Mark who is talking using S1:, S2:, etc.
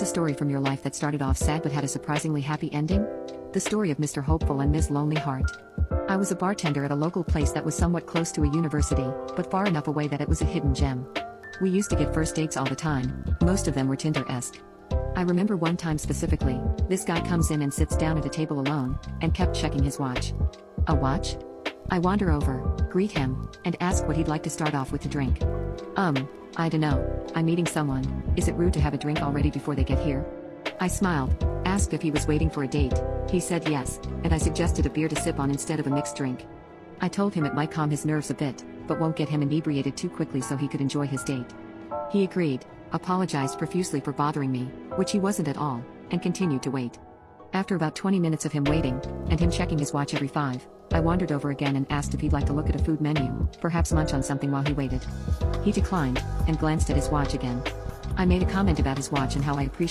S1: A story from your life that started off sad but had a surprisingly happy ending? The story of Mr. Hopeful and Ms. Lonely Heart. I was a bartender at a local place that was somewhat close to a university, but far enough away that it was a hidden gem. We used to get first dates all the time, most of them were Tinder-esque. I remember one time specifically, this guy comes in and sits down at a table alone, and kept checking his watch. A watch? I wander over, greet him, and ask what he'd like to start off with to drink. I dunno, I'm meeting someone, is it rude to have a drink already before they get here? I smiled, asked if he was waiting for a date, he said yes, and I suggested a beer to sip on instead of a mixed drink. I told him it might calm his nerves a bit, but won't get him inebriated too quickly so he could enjoy his date. He agreed, apologized profusely for bothering me, which he wasn't at all, and continued to wait. After about 20 minutes of him waiting, and him checking his watch every 5, I wandered over again and asked if he'd like to look at a food menu, perhaps munch on something while he waited. He declined, and glanced at his watch again. I made a comment about his watch and how I appreciated